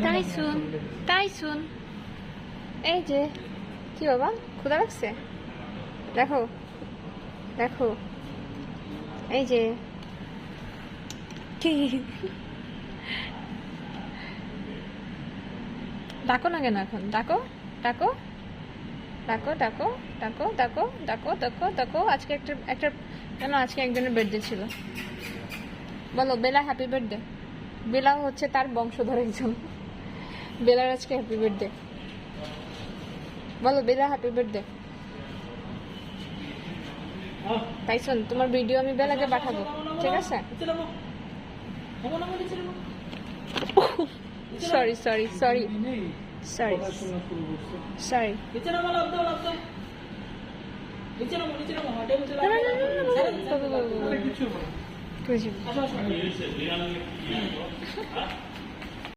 টাইসুন টাইসুন এই যে কি বাবা ক্ষুধা লাগছে দেখো দেখো এই যে কি ডাকো না কেন এখন ডাকো ডাকো ডাকো ডাকো ডাকো ডাকো ডাকো ডাকো ডাকো আজকে একটা একটা কেন আজকে একজনের বার্থডে ছিল বলো বেলা হ্যাপি বার্থডে বেলা হচ্ছে তার বংশধর একজন বেলার আজকে হ্যাপি বার্থডে বলো বেলা হ্যাপি বার্থডে টাইসন তোমার ভিডিও আমি বেলাকে পাঠাবো ঠিক আছে sorry sorry sorry sorry sorry কিছু